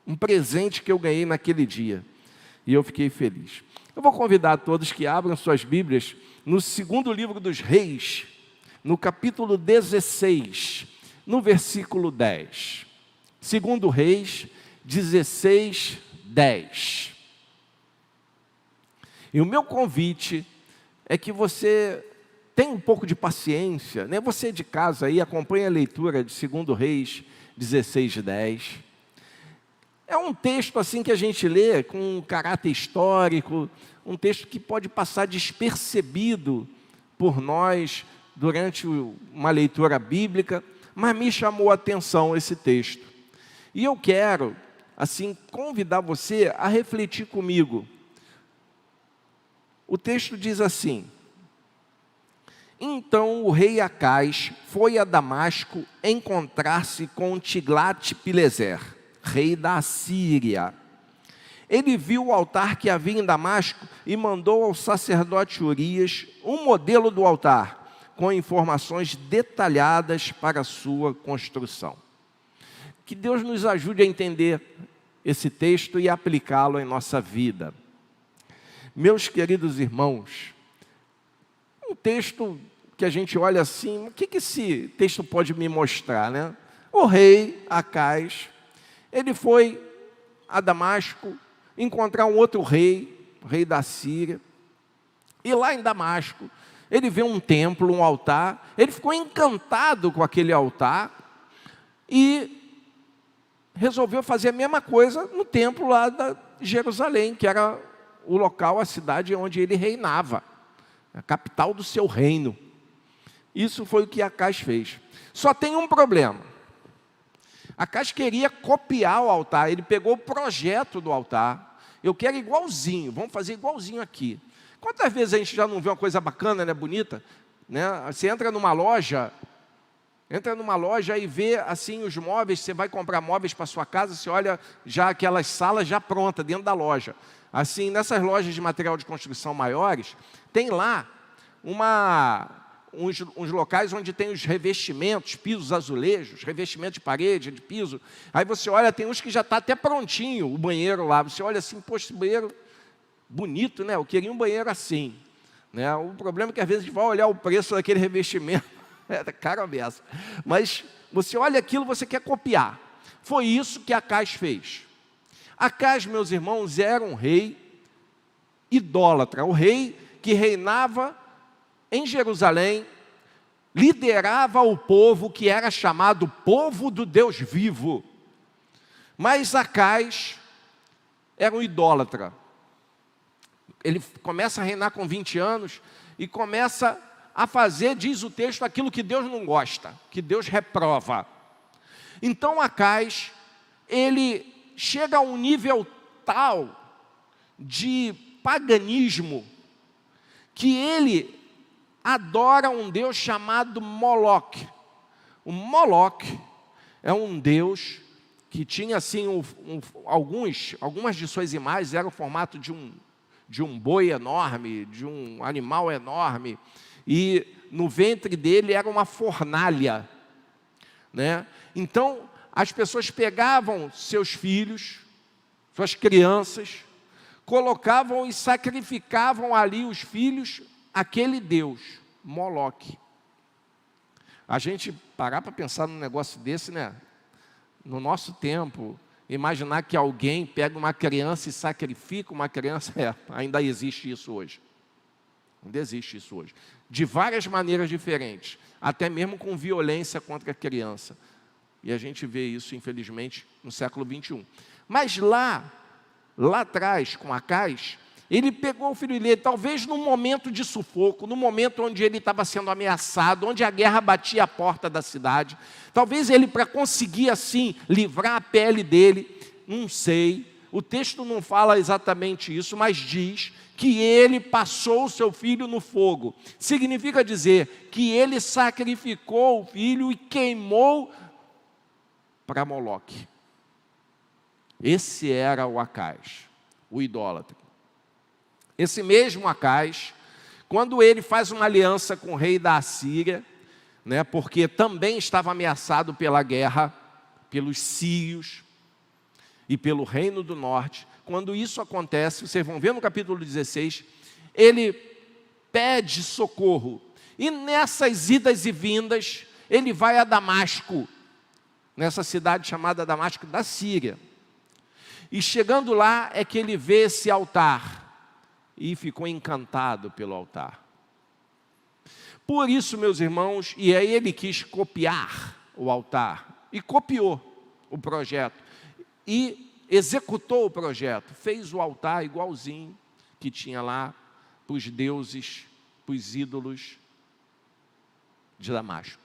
Um presente que eu ganhei naquele dia. E eu fiquei feliz. Eu vou convidar a todos que abram suas Bíblias no segundo livro dos Reis, no capítulo 16, no versículo 10. Segundo Reis 16, 10. E o meu convite é que você tenha um pouco de paciência, né? Você de casa aí, acompanhe a leitura de segundo Reis 16, 10. É um texto assim que a gente lê com um caráter histórico, um texto que pode passar despercebido por nós durante uma leitura bíblica, mas me chamou a atenção esse texto. E eu quero, assim, convidar você a refletir comigo. O texto diz assim: então o rei Acais foi a Damasco encontrar-se com Tiglat-Pileser, rei da Assíria. Ele viu o altar que havia em Damasco e mandou ao sacerdote Urias um modelo do altar, com informações detalhadas para a sua construção. Que Deus nos ajude a entender esse texto e aplicá-lo em nossa vida. Meus queridos irmãos, um texto que a gente olha assim, o que esse texto pode me mostrar, né? O rei Acais, ele foi a Damasco encontrar um outro rei, o rei da Síria, e lá em Damasco, ele vê um templo, um altar, ele ficou encantado com aquele altar, e resolveu fazer a mesma coisa no templo lá de Jerusalém, que era o local, a cidade onde ele reinava, a capital do seu reino. Isso foi o que Acais fez. Só tem um problema. Acais queria copiar o altar, ele pegou o projeto do altar. Eu quero igualzinho, vamos fazer igualzinho aqui. Quantas vezes a gente já não vê uma coisa bacana, né, bonita? Né? Você entra numa loja e vê assim os móveis, você vai comprar móveis para sua casa, você olha já aquelas salas já prontas dentro da loja. Assim, nessas lojas de material de construção maiores, tem lá uns locais onde tem os revestimentos, pisos, azulejos, revestimento de parede, de piso. Aí você olha, tem uns que já está até prontinho, o banheiro lá. Você olha assim, poxa, esse banheiro bonito, né? Eu queria um banheiro assim. Né? O problema é que às vezes a gente vai olhar o preço daquele revestimento, é caro a beça. Mas você olha aquilo, você quer copiar. Foi isso que Acais fez. Acais, meus irmãos, era um rei idólatra, o rei que reinava em Jerusalém, liderava o povo que era chamado povo do Deus vivo. Mas Acais era um idólatra. Ele começa a reinar com 20 anos e começa a fazer, diz o texto, aquilo que Deus não gosta, que Deus reprova. Então Acais, ele chega a um nível tal de paganismo que ele adora um Deus chamado Moloque. O Moloque é um Deus que tinha assim algumas de suas imagens eram o formato de um boi enorme, de um animal enorme, e no ventre dele era uma fornalha, né? Então as pessoas pegavam seus filhos, suas crianças, colocavam e sacrificavam ali os filhos àquele Deus, Moloque. A gente parar para pensar num negócio desse, né? No nosso tempo, imaginar que alguém pega uma criança e sacrifica uma criança, ainda existe isso hoje. Ainda existe isso hoje. De várias maneiras diferentes, até mesmo com violência contra a criança. E a gente vê isso, infelizmente, no século 21. Mas lá atrás, com Acais, ele pegou o filho dele, talvez num momento de sufoco, num momento onde ele estava sendo ameaçado, onde a guerra batia a porta da cidade. Talvez ele, para conseguir assim, livrar a pele dele, não sei, o texto não fala exatamente isso, mas diz que ele passou o seu filho no fogo. Significa dizer que ele sacrificou o filho e queimou para Moloque. Esse era o Acais, o idólatra. Esse mesmo Acais, quando ele faz uma aliança com o rei da Assíria, né, porque também estava ameaçado pela guerra, pelos sírios, e pelo reino do norte. Quando isso acontece, vocês vão ver no capítulo 16, ele pede socorro. E nessas idas e vindas, ele vai a Damasco, nessa cidade chamada Damasco da Síria. E chegando lá é que ele vê esse altar e ficou encantado pelo altar. Por isso, meus irmãos, e aí ele quis copiar o altar, e copiou o projeto, e executou o projeto, fez o altar igualzinho que tinha lá para os deuses, para os ídolos de Damasco.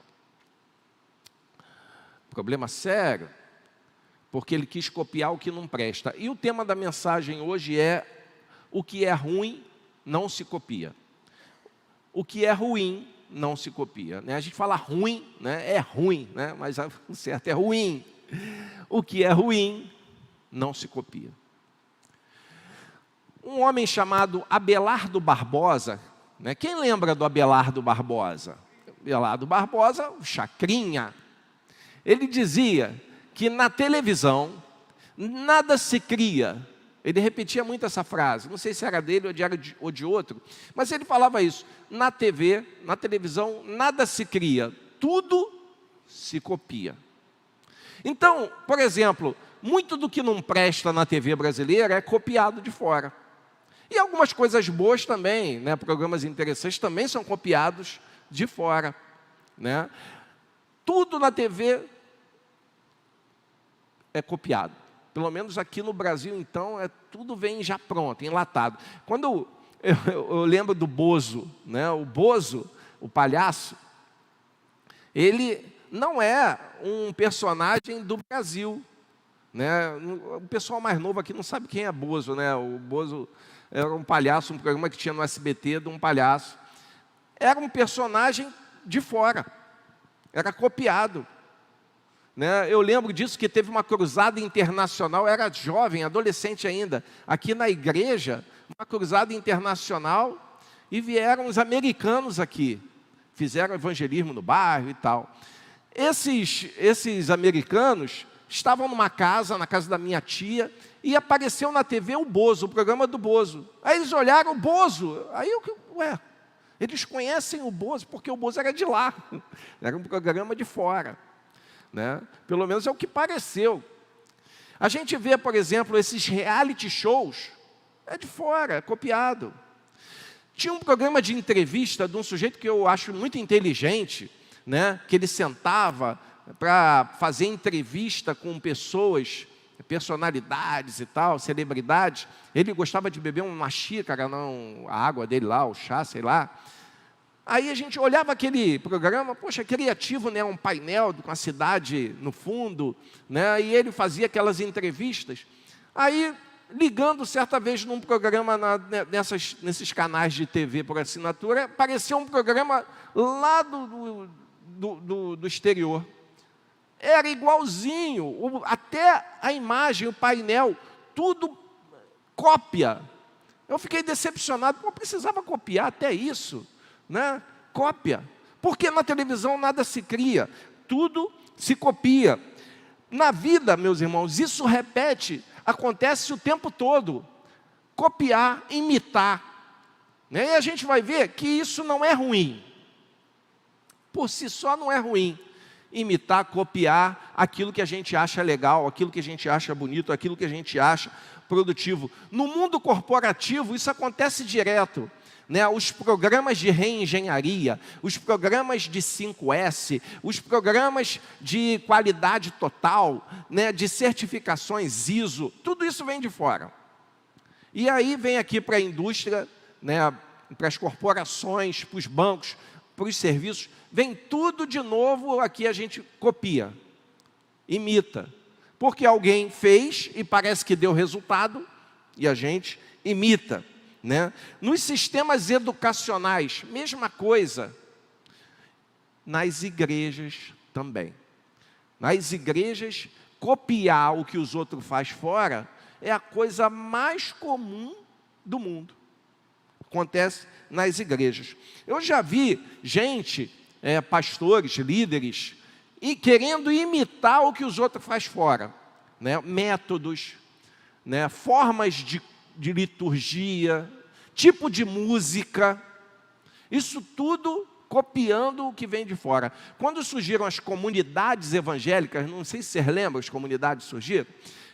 Problema sério, porque ele quis copiar o que não presta. E o tema da mensagem hoje é: o que é ruim não se copia. O que é ruim não se copia. A gente fala ruim, é ruim, mas o certo é ruim. O que é ruim não se copia. Um homem chamado Abelardo Barbosa, quem lembra do Abelardo Barbosa? Abelardo Barbosa, o Chacrinha. Ele dizia que na televisão nada se cria. Ele repetia muito essa frase, não sei se era dele ou de outro, mas ele falava isso: na TV, na televisão, nada se cria, tudo se copia. Então, por exemplo, muito do que não presta na TV brasileira é copiado de fora. E algumas coisas boas também, programas interessantes também são copiados de fora. Tudo na TV é copiado. Pelo menos aqui no Brasil, então, tudo vem já pronto, enlatado. Quando eu lembro do Bozo, o Bozo, o palhaço, ele não é um personagem do Brasil. O pessoal mais novo aqui não sabe quem é Bozo. O Bozo era um palhaço, um programa que tinha no SBT de um palhaço. Era um personagem de fora, era copiado. Eu lembro disso, que teve uma cruzada internacional, eu era jovem, adolescente ainda, aqui na igreja, uma cruzada internacional, e vieram os americanos aqui, fizeram evangelismo no bairro e tal. Esses americanos estavam numa casa, na casa da minha tia, e apareceu na TV o Bozo, o programa do Bozo. Aí eles olharam o Bozo, aí eles conhecem o Bozo, porque o Bozo era de lá, era um programa de fora. Pelo menos é o que pareceu. A gente vê, por exemplo, esses reality shows, é de fora, é copiado. Tinha um programa de entrevista de um sujeito que eu acho muito inteligente, que ele sentava para fazer entrevista com pessoas, personalidades e tal, celebridades. Ele gostava de beber uma xícara, não a água dele lá, o chá, sei lá. Aí a gente olhava aquele programa, poxa, criativo, um painel com a cidade no fundo, e ele fazia aquelas entrevistas. Aí, ligando certa vez num programa nesses canais de TV por assinatura, apareceu um programa lá do exterior. Era igualzinho, até a imagem, o painel, tudo cópia. Eu fiquei decepcionado, precisava copiar até isso. Cópia, porque na televisão nada se cria, tudo se copia. Na vida, meus irmãos, isso acontece o tempo todo, copiar, imitar, e a gente vai ver que isso não é ruim, por si só não é ruim, imitar, copiar aquilo que a gente acha legal, aquilo que a gente acha bonito, aquilo que a gente acha produtivo. No mundo corporativo isso acontece direto. Os programas de reengenharia, os programas de 5S, os programas de qualidade total, de certificações ISO, tudo isso vem de fora. E aí vem aqui para a indústria, para as corporações, para os bancos, para os serviços, vem tudo de novo, aqui a gente copia, imita. Porque alguém fez e parece que deu resultado, e a gente imita. Nos sistemas educacionais, mesma coisa. Nas igrejas também. Nas igrejas, copiar o que os outros fazem fora é a coisa mais comum do mundo. Acontece nas igrejas. Eu já vi gente, pastores, líderes, querendo imitar o que os outros fazem fora. né? Métodos, né? Formas de liturgia, tipo de música, isso tudo copiando o que vem de fora. Quando surgiram as comunidades evangélicas, não sei se vocês lembram, as comunidades surgiram,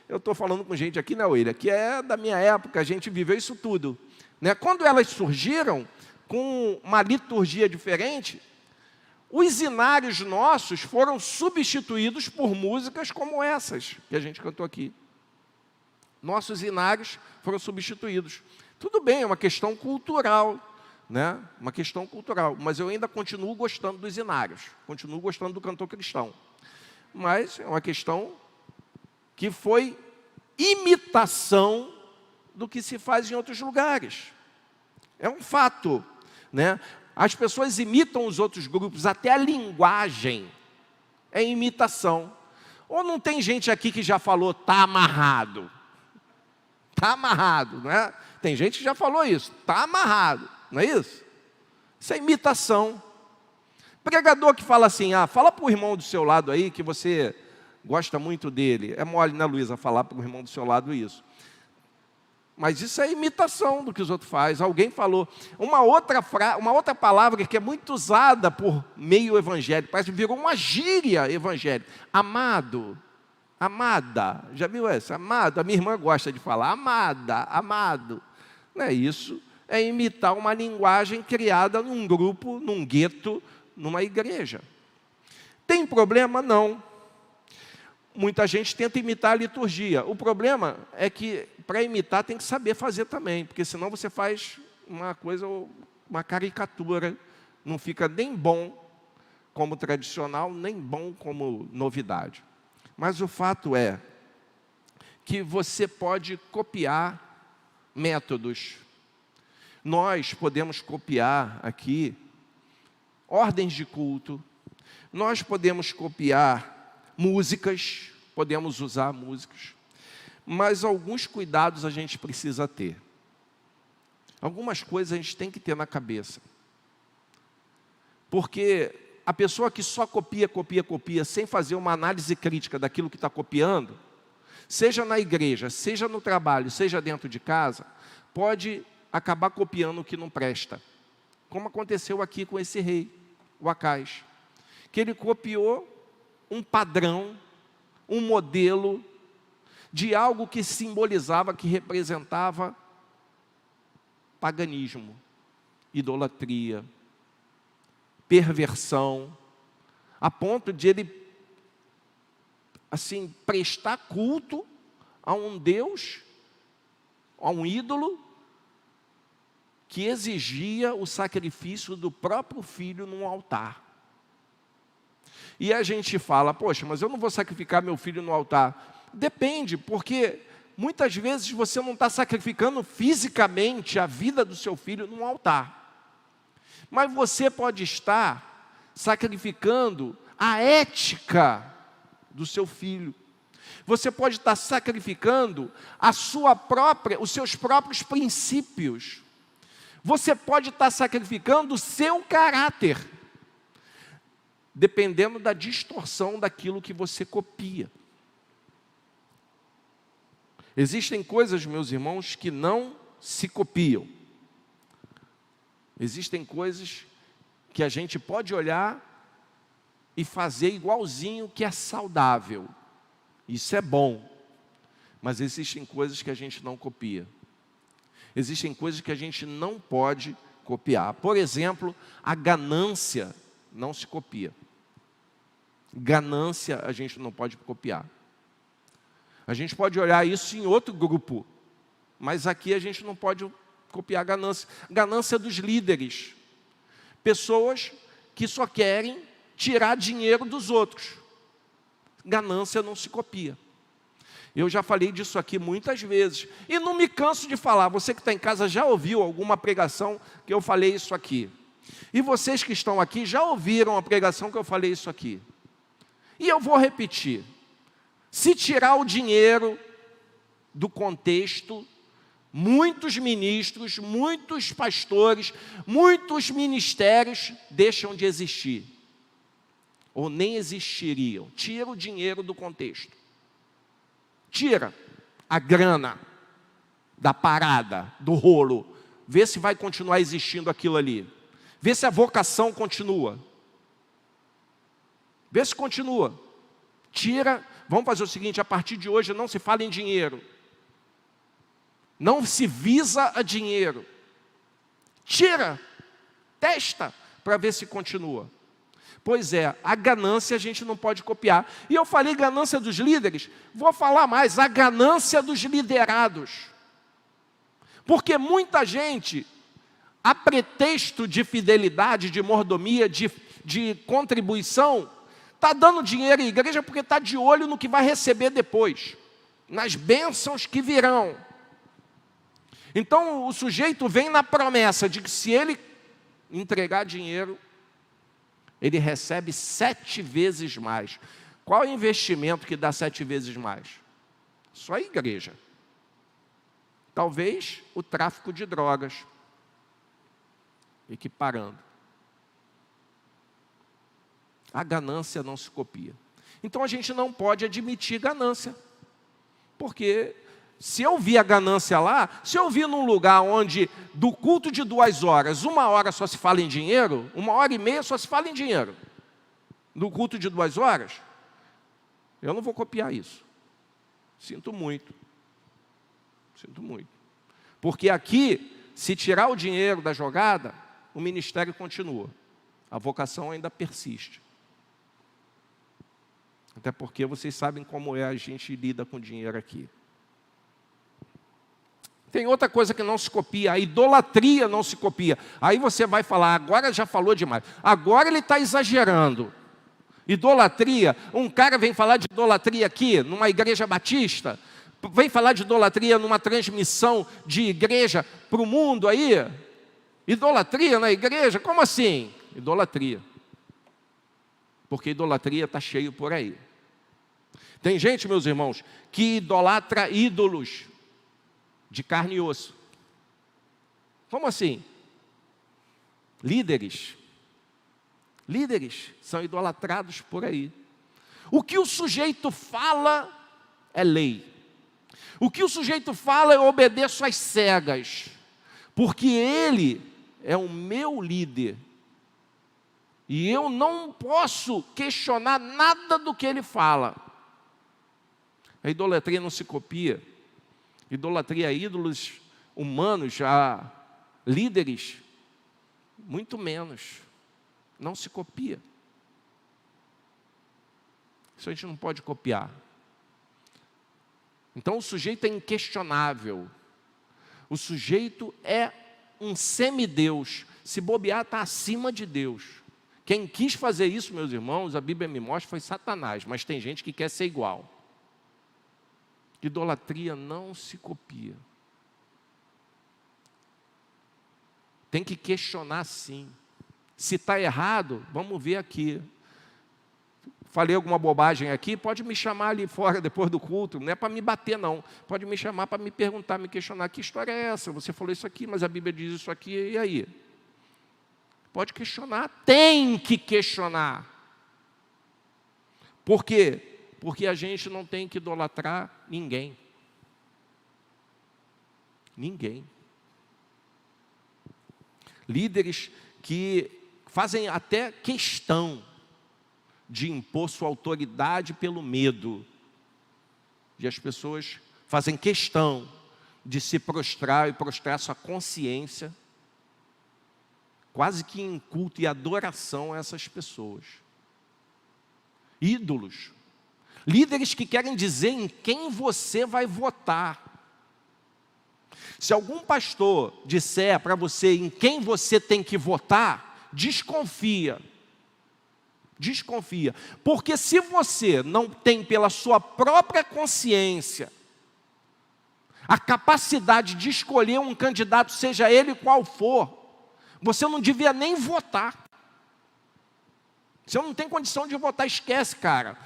eu estou falando com gente aqui na Oeiras, que é da minha época, a gente viveu isso tudo, né? Quando elas surgiram, com uma liturgia diferente, os inários nossos foram substituídos por músicas como essas que a gente cantou aqui. Nossos inários foram substituídos. Tudo bem, é uma questão cultural, né? Uma questão cultural, mas eu ainda continuo gostando dos inários, continuo gostando do cantor cristão. Mas é uma questão que foi imitação do que se faz em outros lugares. É um fato, né? As pessoas imitam os outros grupos, até a linguagem é imitação. Ou não tem gente aqui que já falou, está amarrado? Está amarrado, não é? Tem gente que já falou isso, está amarrado, não é isso? Isso é imitação. Pregador que fala assim, fala para o irmão do seu lado aí que você gosta muito dele. É mole, né, Luísa, falar para o irmão do seu lado isso. Mas isso é imitação do que os outros fazem. Alguém falou. Uma outra palavra que é muito usada por meio evangélico, parece que virou uma gíria evangélica. Amado, amada. Já viu essa? Amado. A minha irmã gosta de falar. Amada, amado. Não é isso? É imitar uma linguagem criada num grupo, num gueto, numa igreja. Tem problema? Não. Muita gente tenta imitar a liturgia. O problema é que, para imitar, tem que saber fazer também, porque senão você faz uma coisa, uma caricatura, não fica nem bom como tradicional, nem bom como novidade. Mas o fato é que você pode copiar métodos. Nós podemos copiar aqui ordens de culto, nós podemos copiar músicas, podemos usar músicas, mas alguns cuidados a gente precisa ter. Algumas coisas a gente tem que ter na cabeça. Porque a pessoa que só copia, sem fazer uma análise crítica daquilo que está copiando, seja na igreja, seja no trabalho, seja dentro de casa, pode acabar copiando o que não presta. Como aconteceu aqui com esse rei, o Acais, que ele copiou um padrão, um modelo de algo que simbolizava, que representava paganismo, idolatria, perversão, a ponto de ele, assim, prestar culto a um Deus, a um ídolo, que exigia o sacrifício do próprio filho num altar. E a gente fala, poxa, mas eu não vou sacrificar meu filho no altar. Depende, porque muitas vezes você não está sacrificando fisicamente a vida do seu filho num altar. Mas você pode estar sacrificando a ética do seu filho. Você pode estar sacrificando os seus próprios princípios. Você pode estar sacrificando o seu caráter, dependendo da distorção daquilo que você copia. Existem coisas, meus irmãos, que não se copiam. Existem coisas que a gente pode olhar e fazer igualzinho, que é saudável. Isso é bom. Mas existem coisas que a gente não copia. Existem coisas que a gente não pode copiar. Por exemplo, a ganância não se copia. Ganância a gente não pode copiar. A gente pode olhar isso em outro grupo, mas aqui a gente não pode copiar a ganância. Ganância dos líderes. Pessoas que só querem tirar dinheiro dos outros. Ganância não se copia. Eu já falei disso aqui muitas vezes. E não me canso de falar. Você que está em casa já ouviu alguma pregação que eu falei isso aqui. E vocês que estão aqui já ouviram a pregação que eu falei isso aqui. E eu vou repetir. Se tirar o dinheiro do contexto, muitos ministros, muitos pastores, muitos ministérios deixam de existir. Ou nem existiriam. Tira o dinheiro do contexto. Tira a grana da parada, do rolo. Vê se vai continuar existindo aquilo ali. Vê se a vocação continua. Vê se continua. Tira, vamos fazer o seguinte, a partir de hoje não se fala em dinheiro. Não se visa a dinheiro. Tira, testa, para ver se continua. Pois é, a ganância a gente não pode copiar. E eu falei ganância dos líderes, vou falar mais, a ganância dos liderados. Porque muita gente, a pretexto de fidelidade, de mordomia, de contribuição, está dando dinheiro à igreja porque está de olho no que vai receber depois, nas bênçãos que virão. Então o sujeito vem na promessa de que se ele entregar dinheiro, ele recebe 7 vezes mais. Qual é o investimento que dá 7 vezes mais? Só a igreja. Talvez o tráfico de drogas, equiparando. A ganância não se copia. Então a gente não pode admitir ganância. Porque se eu vi a ganância lá, se eu vi num lugar onde do culto de 2 horas, 1 hora só se fala em dinheiro, 1h30 só se fala em dinheiro. No culto de 2 horas, eu não vou copiar isso. Sinto muito. Sinto muito. Porque aqui, se tirar o dinheiro da jogada, o ministério continua. A vocação ainda persiste. Até porque vocês sabem como é a gente lida com dinheiro aqui. Tem outra coisa que não se copia, a idolatria não se copia. Aí você vai falar, agora já falou demais. Agora ele está exagerando. Idolatria, um cara vem falar de idolatria aqui, numa igreja batista, vem falar de idolatria numa transmissão de igreja para o mundo aí. Idolatria na igreja? Como assim? Idolatria. Porque idolatria está cheio por aí. Tem gente, meus irmãos, que idolatra ídolos de carne e osso. Como assim? Líderes são idolatrados por aí. O que o sujeito fala é lei. O que o sujeito fala eu obedeço às cegas. Porque ele é o meu líder. E eu não posso questionar nada do que ele fala. A idolatria não se copia. Idolatria a ídolos humanos, a líderes, muito menos. Não se copia. Isso a gente não pode copiar. Então o sujeito é inquestionável. O sujeito é um semideus. Se bobear, está acima de Deus. Quem quis fazer isso, meus irmãos, a Bíblia me mostra, foi Satanás. Mas tem gente que quer ser igual. Idolatria não se copia. Tem que questionar sim. Se está errado, vamos ver aqui. Falei alguma bobagem aqui, pode me chamar ali fora depois do culto. Não é para me bater, não. Pode me chamar para me perguntar, me questionar. Que história é essa? Você falou isso aqui, mas a Bíblia diz isso aqui, e aí? Pode questionar. Tem que questionar. Por quê? Porque a gente não tem que idolatrar ninguém. Ninguém. Líderes que fazem até questão de impor sua autoridade pelo medo. E as pessoas fazem questão de se prostrar e prostrar sua consciência, quase que em culto e adoração a essas pessoas. Ídolos. Líderes que querem dizer em quem você vai votar. Se algum pastor disser para você em quem você tem que votar, desconfia. Desconfia. Porque se você não tem pela sua própria consciência a capacidade de escolher um candidato, seja ele qual for, você não devia nem votar. Você não tem condição de votar, esquece, cara.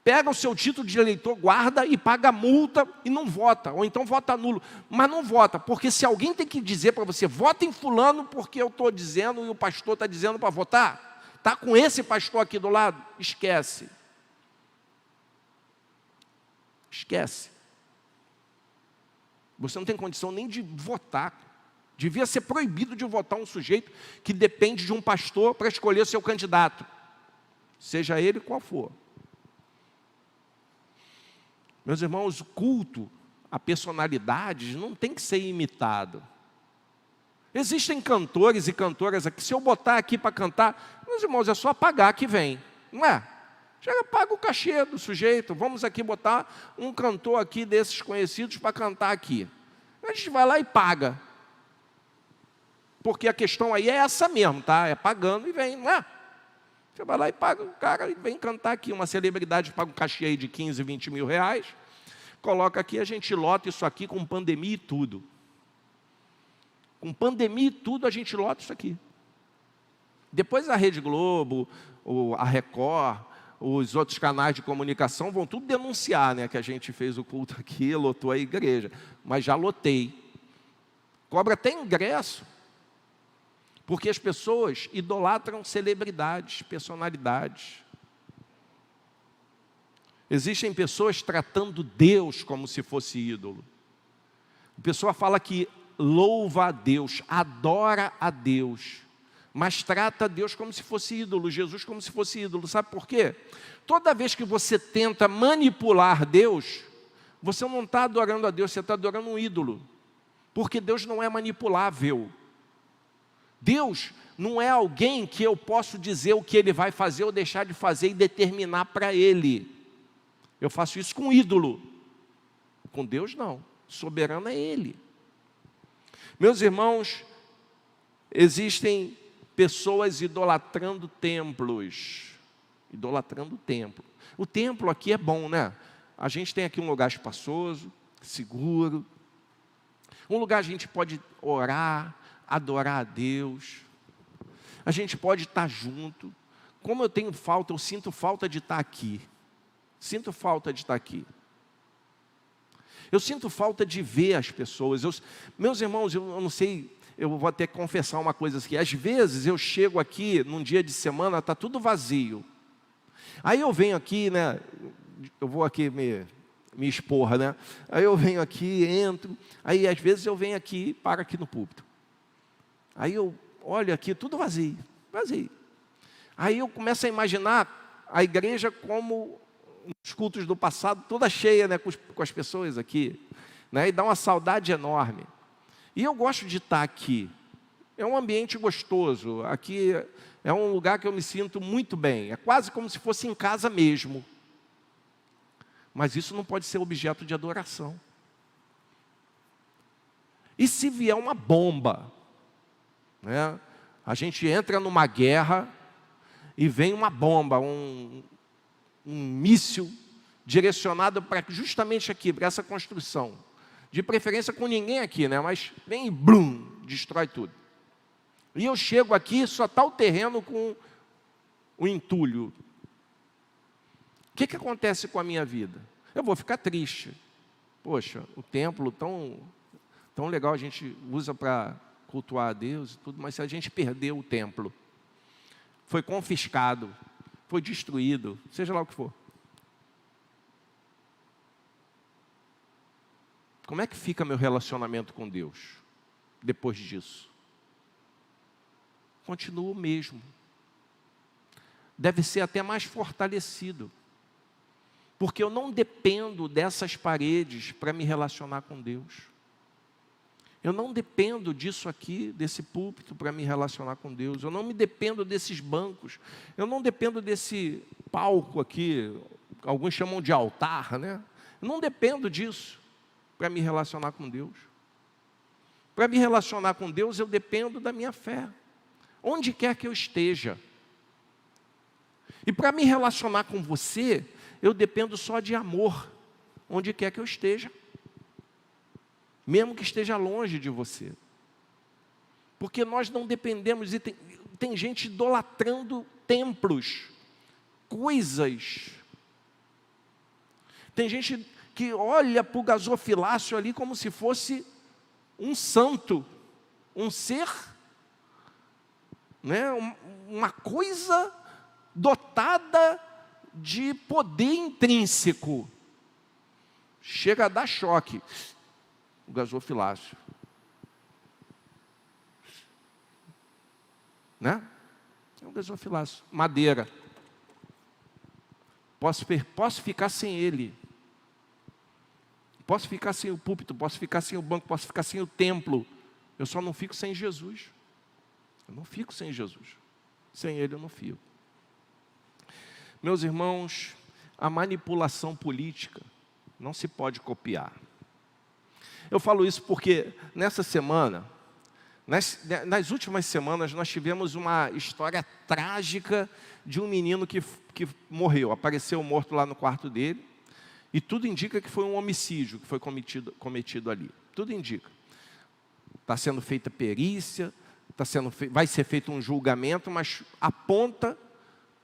Pega o seu título de eleitor, guarda e paga multa e não vota. Ou então vota nulo. Mas não vota, porque se alguém tem que dizer para você, vota em fulano porque eu estou dizendo e o pastor está dizendo para votar, está com esse pastor aqui do lado, esquece. Esquece. Você não tem condição nem de votar. Devia ser proibido de votar um sujeito que depende de um pastor para escolher seu candidato, seja ele qual for. Meus irmãos, o culto a personalidades não tem que ser imitado. Existem cantores e cantoras aqui, se eu botar aqui para cantar, meus irmãos, é só pagar que vem, não é? Chega, paga o cachê do sujeito, vamos aqui botar um cantor aqui desses conhecidos para cantar aqui. A gente vai lá e paga. Porque a questão aí é essa mesmo, tá? É pagando e vem, não é? Você vai lá e paga o cara e vem cantar aqui. Uma celebridade paga um cachê aí de 15, 20 mil reais, coloca aqui, a gente lota isso aqui com pandemia e tudo. Com pandemia e tudo, a gente lota isso aqui. Depois a Rede Globo, a Record, os outros canais de comunicação vão tudo denunciar, né, que a gente fez o culto aqui, lotou a igreja. Mas já lotei. Cobra até ingresso. Porque as pessoas idolatram celebridades, personalidades. Existem pessoas tratando Deus como se fosse ídolo. A pessoa fala que louva a Deus, adora a Deus, mas trata Deus como se fosse ídolo, Jesus como se fosse ídolo. Sabe por quê? Toda vez que você tenta manipular Deus, você não está adorando a Deus, você está adorando um ídolo. Porque Deus não é manipulável. Deus não é alguém que eu posso dizer o que Ele vai fazer ou deixar de fazer e determinar para Ele. Eu faço isso com ídolo. Com Deus não. Soberano é Ele. Meus irmãos, existem pessoas idolatrando templos. Idolatrando o templo. O templo aqui é bom, né? A gente tem aqui um lugar espaçoso, seguro. Um lugar a gente pode orar, adorar a Deus. A gente pode estar junto. Como eu tenho falta, eu sinto falta de estar aqui. Sinto falta de estar aqui. Eu sinto falta de ver as pessoas. Meus irmãos, eu não sei, eu vou até confessar uma coisa aqui. Às vezes eu chego aqui num dia de semana, está tudo vazio. Aí eu venho aqui, né? Eu vou aqui me expor, né? Aí eu venho aqui, entro. Aí às vezes eu venho aqui e paro aqui no púlpito. Aí eu olho aqui, tudo vazio, vazio. Aí eu começo a imaginar a igreja como nos cultos do passado, toda cheia, né, com as pessoas aqui, né, e dá uma saudade enorme. E eu gosto de estar aqui. É um ambiente gostoso. Aqui é um lugar que eu me sinto muito bem. É quase como se fosse em casa mesmo. Mas isso não pode ser objeto de adoração. E se vier uma bomba, né, a gente entra numa guerra e vem uma bomba, um míssil direcionado para justamente aqui, para essa construção. De preferência com ninguém aqui, né? Mas vem e blum, destrói tudo. E eu chego aqui, só está o terreno com o entulho. O que acontece com a minha vida? Eu vou ficar triste. Poxa, o templo tão legal, a gente usa para cultuar a Deus e tudo, mas se a gente perdeu o templo, foi confiscado, foi destruído, seja lá o que for. Como é que fica meu relacionamento com Deus depois disso? Continua o mesmo. Deve ser até mais fortalecido. Porque eu não dependo dessas paredes para me relacionar com Deus. Eu não dependo disso aqui, desse púlpito para me relacionar com Deus. Eu não me dependo desses bancos. Eu não dependo desse palco aqui, alguns chamam de altar, né? Eu não dependo disso para me relacionar com Deus. Para me relacionar com Deus, eu dependo da minha fé. Onde quer que eu esteja. E para me relacionar com você, eu dependo só de amor, onde quer que eu esteja. Mesmo que esteja longe de você. Porque nós não dependemos, e tem gente idolatrando templos, coisas. Tem gente que olha para o gasofilácio ali como se fosse um santo, um ser, né? Uma coisa dotada de poder intrínseco. chega a dar choque. O gasofilácio. Né? É um gasofilácio. Madeira. Posso ficar sem ele. Posso ficar sem o púlpito, posso ficar sem o banco, posso ficar sem o templo. Eu só não fico sem Jesus. Eu não fico sem Jesus. Sem ele eu não fico. Meus irmãos, a manipulação política não se pode copiar. Eu falo isso porque nessa semana, nas últimas semanas, nós tivemos uma história trágica de um menino que morreu, apareceu morto lá no quarto dele, e tudo indica que foi um homicídio que foi cometido ali. Tudo indica. Está sendo feita perícia, vai ser feito um julgamento, mas aponta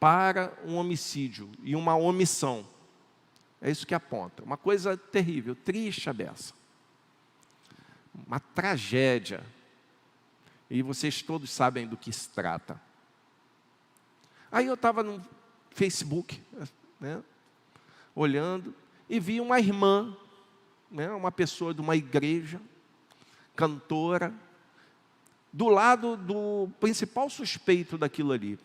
para um homicídio e uma omissão. É isso que aponta. Uma coisa terrível, triste a beça. Uma tragédia. E vocês todos sabem do que se trata. Aí eu estava no Facebook, né, olhando, e vi uma irmã, né, uma pessoa de uma igreja, cantora, do lado do principal suspeito daquilo ali,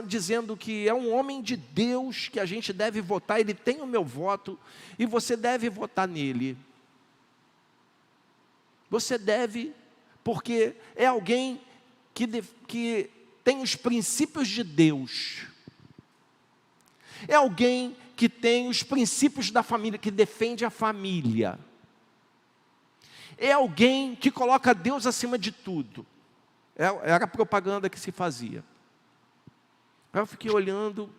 dizendo que é um homem de Deus, que a gente deve votar, ele tem o meu voto, e você deve votar nele. Você deve, porque é alguém que tem os princípios de Deus. É alguém que tem os princípios da família, que defende a família. É alguém que coloca Deus acima de tudo. Era a propaganda que se fazia. Aí eu fiquei olhando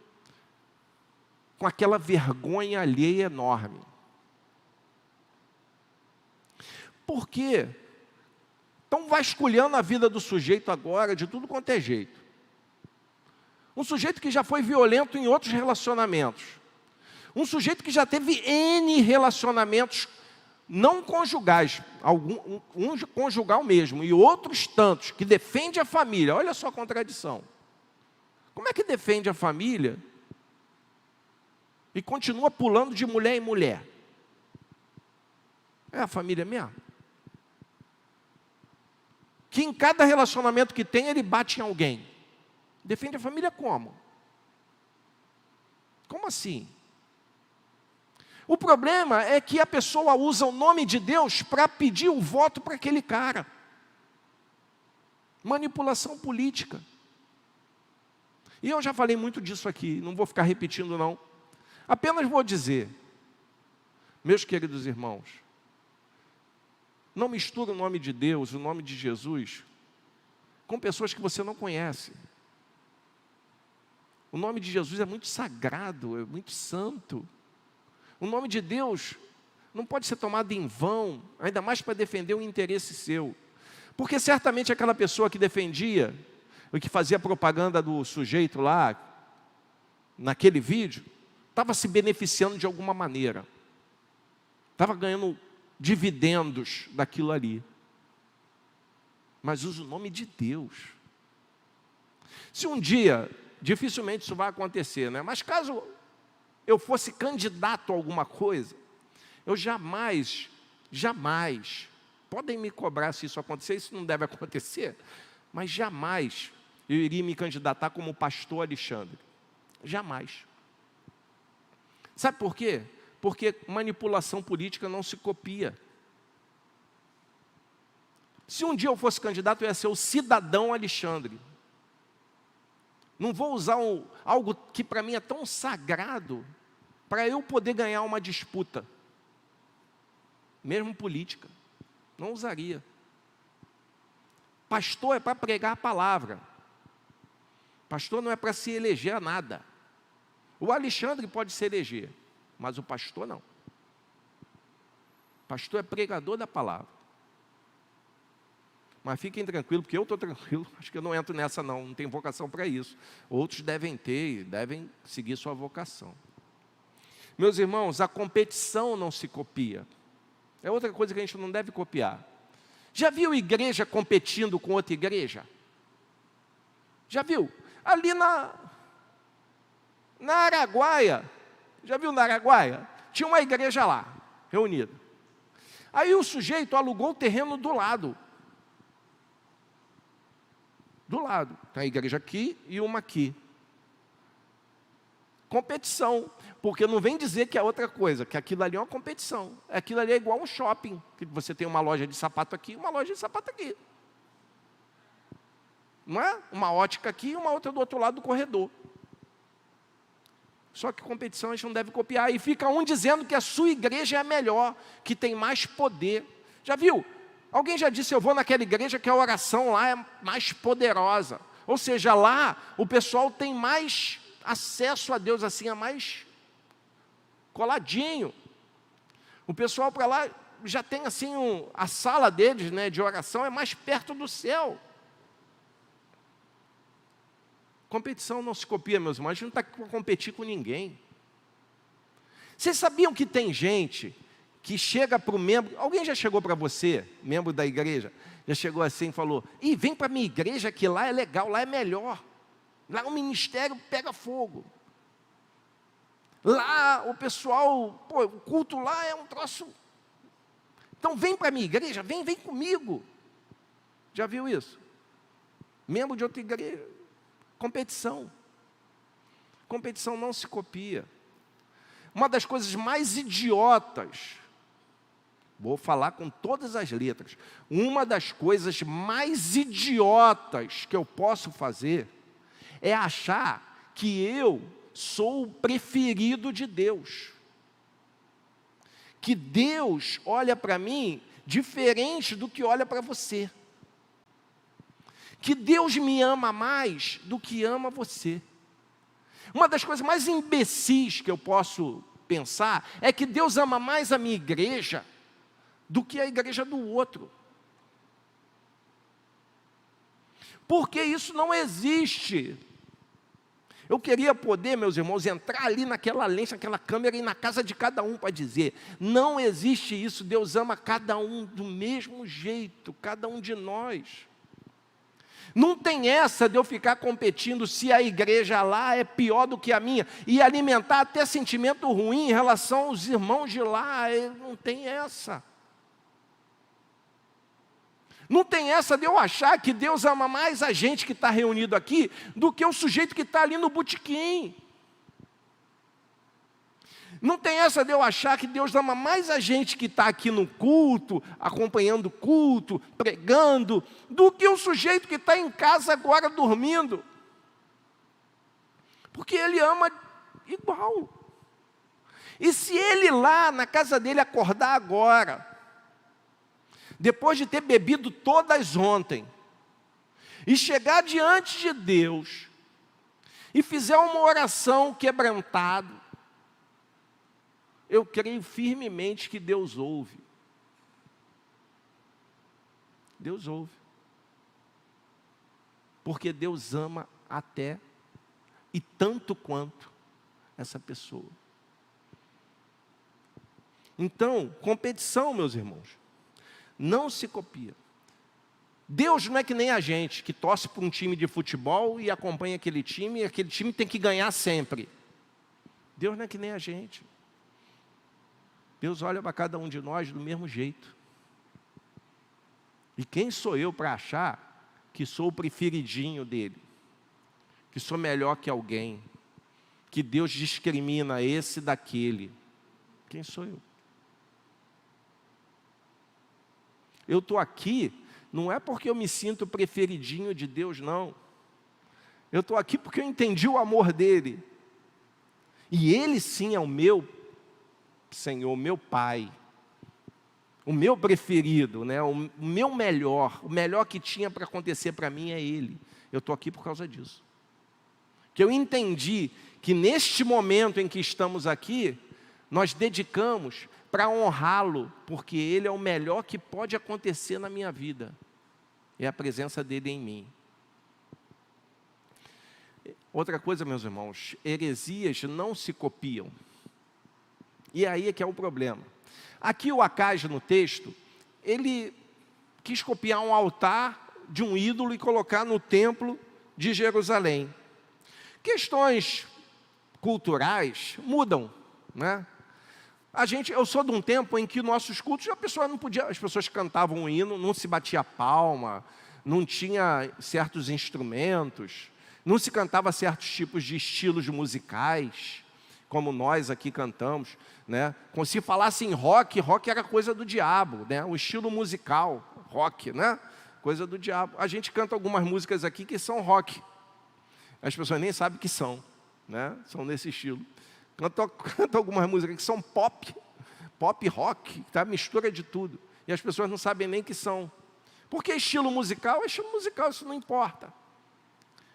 com aquela vergonha alheia enorme. Por quê? Estão vasculhando a vida do sujeito agora de tudo quanto é jeito. Um sujeito que já foi violento em outros relacionamentos. Um sujeito que já teve N relacionamentos não conjugais, um conjugal mesmo, e outros tantos, que defende a família. Olha só a contradição. Como é que defende a família e continua pulando de mulher em mulher? É a família mesmo? Que em cada relacionamento que tem, ele bate em alguém. Defende a família como? Como assim? O problema é que a pessoa usa o nome de Deus para pedir o voto para aquele cara. Manipulação política. E eu já falei muito disso aqui, não vou ficar repetindo não. Apenas vou dizer, meus queridos irmãos, não misture o nome de Deus, o nome de Jesus, com pessoas que você não conhece. O nome de Jesus é muito sagrado, é muito santo. O nome de Deus não pode ser tomado em vão, ainda mais para defender um interesse seu. Porque certamente aquela pessoa que defendia, o que fazia propaganda do sujeito lá, naquele vídeo, estava se beneficiando de alguma maneira. Estava ganhando dividendos daquilo ali. Mas usa o nome de Deus. Se um dia, dificilmente isso vai acontecer, né? Mas caso eu fosse candidato a alguma coisa, eu jamais, podem me cobrar se isso acontecer, isso não deve acontecer, mas jamais eu iria me candidatar como pastor Alexandre. Jamais. Sabe por quê? Porque manipulação política não se copia. Se um dia eu fosse candidato, eu ia ser o cidadão Alexandre. Não vou usar algo que para mim é tão sagrado, para eu poder ganhar uma disputa. Mesmo política. Não usaria. Pastor é para pregar a palavra. Pastor não é para se eleger a nada. O Alexandre pode se eleger, mas o pastor não. Pastor é pregador da palavra. Mas fiquem tranquilos, porque eu estou tranquilo, acho que eu não entro nessa não tenho vocação para isso. Outros devem ter e devem seguir sua vocação. Meus irmãos, a competição não se copia. É outra coisa que a gente não deve copiar. Já viu igreja competindo com outra igreja? Já viu? Ali na Araguaia, já viu na Araguaia? tinha uma igreja lá, reunida. Aí o sujeito alugou o terreno do lado. Do lado. Tem a igreja aqui e uma aqui. Competição. Porque não vem dizer que é outra coisa, que aquilo ali é uma competição. Aquilo ali é igual um shopping, que você tem uma loja de sapato aqui e uma loja de sapato aqui. Não é? Uma ótica aqui e uma outra do outro lado do corredor. Só que competição a gente não deve copiar. E fica um dizendo que a sua igreja é a melhor, que tem mais poder. Já viu? Alguém já disse, eu vou naquela igreja que a oração lá é mais poderosa. Ou seja, lá o pessoal tem mais acesso a Deus, assim, é mais coladinho. O pessoal para lá já tem assim, a sala deles, né, de oração é mais perto do céu. Competição não se copia, meus irmãos, a gente não está aqui para competir com ninguém. Vocês sabiam que tem gente que chega para o membro, alguém já chegou para você, membro da igreja, já chegou assim e falou, vem para a minha igreja que lá é legal, lá é melhor. Lá o ministério pega fogo. Lá o pessoal, o culto lá é um troço. Então vem para a minha igreja, vem comigo. Já viu isso? Membro de outra igreja. Competição. Competição não se copia. Uma das coisas mais idiotas, vou falar com todas as letras, uma das coisas mais idiotas que eu posso fazer é achar que eu sou o preferido de Deus. Que Deus olha para mim diferente do que olha para você. Que Deus me ama mais do que ama você. Uma das coisas mais imbecis que eu posso pensar é que Deus ama mais a minha igreja do que a igreja do outro. Porque isso não existe. Eu queria poder, meus irmãos, entrar ali naquela lente, naquela câmera e na casa de cada um para dizer, não existe isso, Deus ama cada um do mesmo jeito, cada um de nós. Não tem essa de eu ficar competindo se a igreja lá é pior do que a minha e alimentar até sentimento ruim em relação aos irmãos de lá, não tem essa. Não tem essa de eu achar que Deus ama mais a gente que está reunido aqui do que o sujeito que está ali no botequim. Não tem essa de eu achar que Deus ama mais a gente que está aqui no culto, acompanhando o culto, pregando, do que o sujeito que está em casa agora dormindo. Porque Ele ama igual. E se Ele lá na casa dele acordar agora, depois de ter bebido todas ontem, e chegar diante de Deus, e fizer uma oração quebrantada, eu creio firmemente que Deus ouve. Deus ouve. Porque Deus ama até e tanto quanto essa pessoa. Então, competição, meus irmãos, não se copia. Deus não é que nem a gente, que torce para um time de futebol e acompanha aquele time, e aquele time tem que ganhar sempre. Deus não é que nem a gente. Deus olha para cada um de nós do mesmo jeito. E quem sou eu para achar que sou o preferidinho dele? Que sou melhor que alguém? Que Deus discrimina esse daquele? Quem sou eu? Eu estou aqui, não é porque eu me sinto preferidinho de Deus, não. Eu estou aqui porque eu entendi o amor dele. E Ele sim é o meu Senhor, meu Pai. O meu preferido, né? O meu melhor. O melhor que tinha para acontecer para mim é Ele. Eu estou aqui por causa disso. Que eu entendi que neste momento em que estamos aqui, nós dedicamos para honrá-lo, porque Ele é o melhor que pode acontecer na minha vida. É a presença dEle em mim. Outra coisa, meus irmãos, heresias não se copiam. E aí é que é o problema. Aqui o Acais, no texto, ele quis copiar um altar de um ídolo e colocar no templo de Jerusalém. Questões culturais mudam, né? Eu sou de um tempo em que nossos cultos, a pessoa não podia, as pessoas cantavam um hino, não se batia palma, não tinha certos instrumentos, não se cantava certos tipos de estilos musicais, como nós aqui cantamos, né? Como se falasse em rock, rock era coisa do diabo, né? O estilo musical, rock, né? Coisa do diabo. A gente canta algumas músicas aqui que são rock. As pessoas nem sabem que são, né? São nesse estilo. Canta algumas músicas que são pop rock, tá? Mistura de tudo. E as pessoas não sabem nem que são. Porque estilo musical, isso não importa.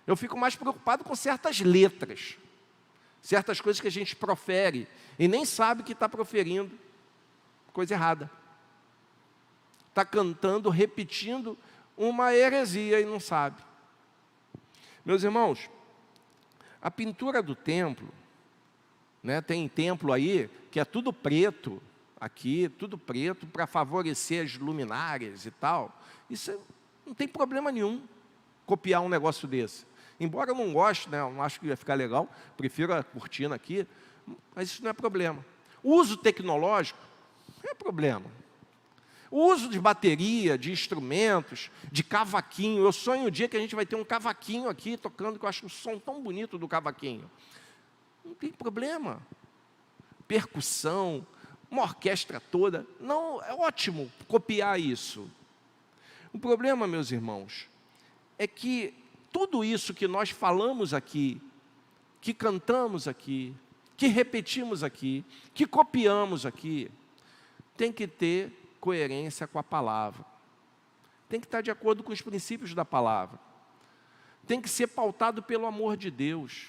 Eu fico mais preocupado com certas letras, certas coisas que a gente profere e nem sabe que está proferindo coisa errada. Está cantando, repetindo uma heresia e não sabe. Meus irmãos, a pintura do templo, né, tem templo aí que é tudo preto, aqui, tudo preto, para favorecer as luminárias e tal. Não tem problema nenhum copiar um negócio desse. Embora eu não goste, né, eu não acho que ia ficar legal, prefiro a cortina aqui, mas isso não é problema. O uso tecnológico não é problema. O uso de bateria, de instrumentos, de cavaquinho. Eu sonho o dia que a gente vai ter um cavaquinho aqui tocando, que eu acho um som tão bonito do cavaquinho. Não tem problema. Percussão, uma orquestra toda. Não, é ótimo copiar isso. O problema, meus irmãos, é que tudo isso que nós falamos aqui, que cantamos aqui, que repetimos aqui, que copiamos aqui, tem que ter coerência com a palavra. Tem que estar de acordo com os princípios da palavra. Tem que ser pautado pelo amor de Deus.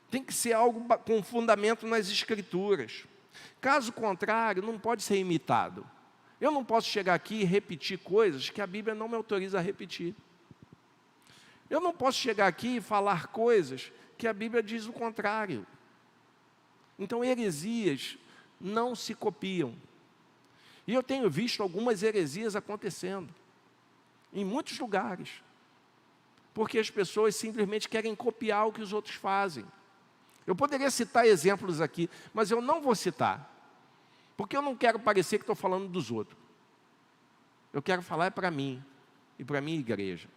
Tem que ser algo com fundamento nas Escrituras. Caso contrário, não pode ser imitado. Eu não posso chegar aqui e repetir coisas que a Bíblia não me autoriza a repetir. Eu não posso chegar aqui e falar coisas que a Bíblia diz o contrário. Então, heresias não se copiam. E eu tenho visto algumas heresias acontecendo, em muitos lugares, porque as pessoas simplesmente querem copiar o que os outros fazem. Eu poderia citar exemplos aqui, mas eu não vou citar, porque eu não quero parecer que estou falando dos outros. Eu quero falar para mim e para a minha igreja.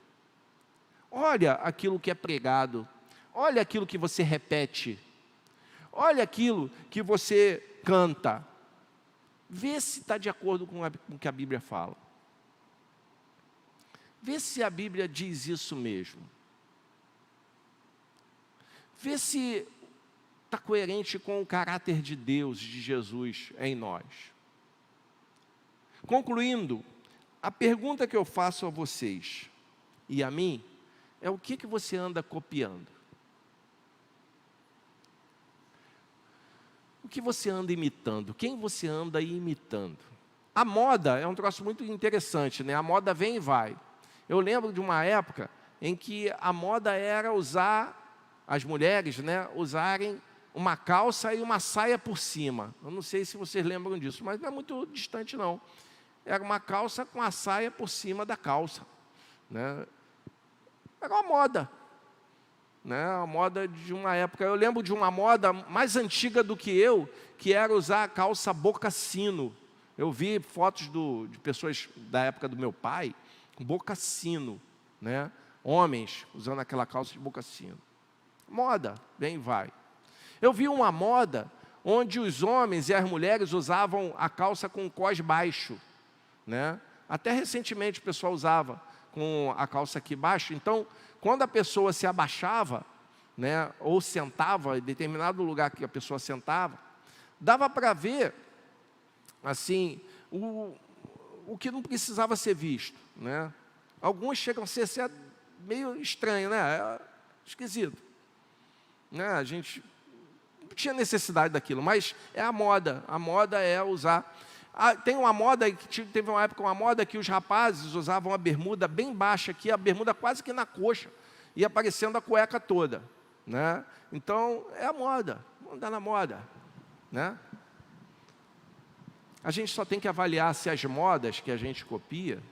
Olha aquilo que é pregado, olha aquilo que você repete, olha aquilo que você canta. Vê se está de acordo com o que a Bíblia fala. Vê se a Bíblia diz isso mesmo. Vê se está coerente com o caráter de Deus, de Jesus em nós. Concluindo, a pergunta que eu faço a vocês e a mim é: o que você anda copiando? O que você anda imitando? Quem você anda imitando? A moda é um troço muito interessante, né? A moda vem e vai. Eu lembro de uma época em que a moda era usar, as mulheres, né, usarem uma calça e uma saia por cima. Eu não sei se vocês lembram disso, mas não é muito distante não. Era uma calça com a saia por cima da calça, né? Era uma moda. Né, a moda de uma época. Eu lembro de uma moda mais antiga do que eu, que era usar a calça boca-sino. Eu vi fotos de pessoas da época do meu pai, com boca-sino, né? Homens usando aquela calça de boca-sino. Moda, vem e vai. Eu vi uma moda onde os homens e as mulheres usavam a calça com cós baixo, né? Até recentemente o pessoal usava com a calça aqui baixo. Então, quando a pessoa se abaixava, né, ou sentava, em determinado lugar que a pessoa sentava, dava para ver, assim, o que não precisava ser visto, né? Alguns chegam a ser meio estranho, né? É esquisito, né? A gente não tinha necessidade daquilo, mas é a moda é usar. Tem uma moda, teve uma época uma moda que os rapazes usavam a bermuda bem baixa aqui, a bermuda quase que na coxa, e aparecendo a cueca toda, né? Então, é a moda, vamos andar na moda, né? A gente só tem que avaliar se as modas que a gente copia,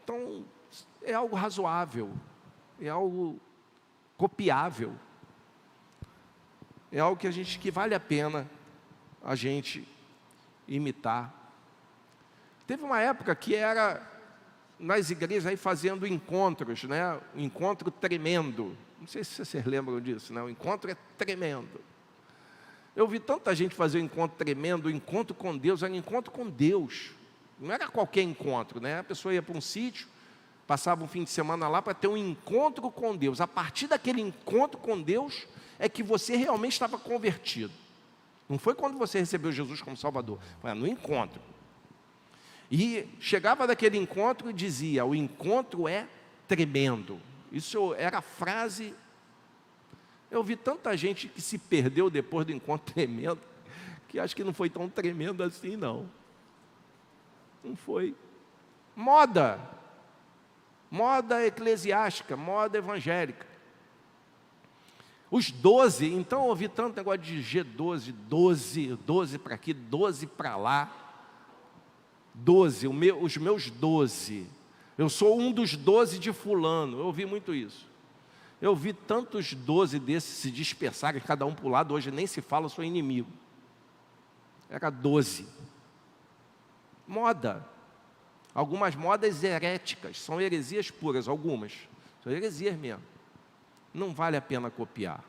então, é algo razoável, é algo copiável. é algo que vale a pena a gente imitar. Teve uma época que era nas igrejas aí fazendo encontros, né? Um encontro tremendo. Não sei se vocês lembram disso, né? O encontro é tremendo. Eu vi tanta gente fazer um encontro tremendo, um encontro com Deus, era um encontro com Deus. Não era qualquer encontro, né? A pessoa ia para um sítio, passava um fim de semana lá para ter um encontro com Deus. A partir daquele encontro com Deus é que você realmente estava convertido. Não foi quando você recebeu Jesus como Salvador, foi no encontro. E chegava daquele encontro e dizia: o encontro é tremendo. Isso era a frase. Eu vi tanta gente que se perdeu depois do encontro tremendo, que acho que não foi tão tremendo assim, não. Não foi. Moda eclesiástica, moda evangélica. Os 12, então eu ouvi tanto negócio de G12, 12 para aqui, 12 para lá. 12, os meus 12. Eu sou um dos 12 de fulano. Eu ouvi muito isso. Eu vi tantos 12 desses se dispersarem, cada um para o lado. Hoje nem se fala, eu sou inimigo. Era 12. Moda. Algumas modas heréticas, são heresias puras, algumas. São heresias mesmo. Não vale a pena copiar.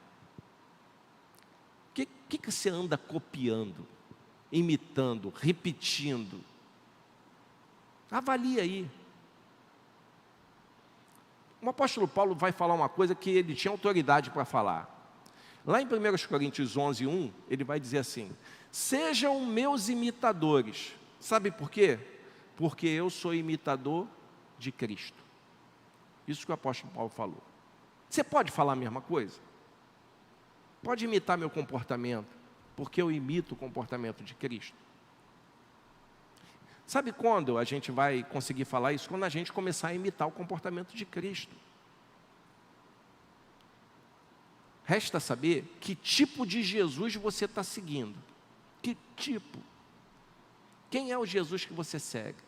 O que você anda copiando, imitando, repetindo? Avalie aí. O apóstolo Paulo vai falar uma coisa que ele tinha autoridade para falar. Lá em 1 Coríntios 11, 1, ele vai dizer assim: sejam meus imitadores. Sabe por quê? Porque eu sou imitador de Cristo. Isso que o apóstolo Paulo falou. Você pode falar a mesma coisa? Pode imitar meu comportamento, porque eu imito o comportamento de Cristo. Sabe quando a gente vai conseguir falar isso? Quando a gente começar a imitar o comportamento de Cristo. Resta saber que tipo de Jesus você está seguindo. Que tipo? Quem é o Jesus que você segue?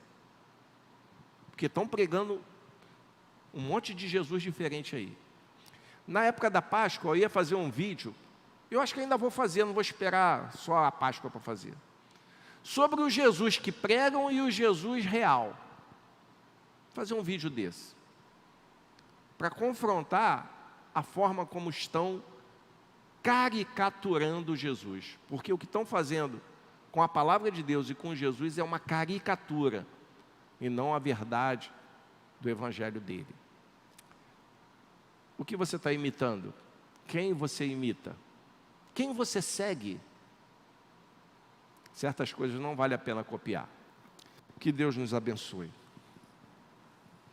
Porque estão pregando um monte de Jesus diferente aí. Na época da Páscoa, eu ia fazer um vídeo. Eu acho que ainda vou fazer, não vou esperar só a Páscoa para fazer. Sobre o Jesus que pregam e o Jesus real. Vou fazer um vídeo desse. Para confrontar a forma como estão caricaturando Jesus. Porque o que estão fazendo com a palavra de Deus e com Jesus é uma caricatura. E não a verdade do evangelho dele. O que você está imitando? Quem você imita? Quem você segue? Certas coisas não vale a pena copiar. Que Deus nos abençoe.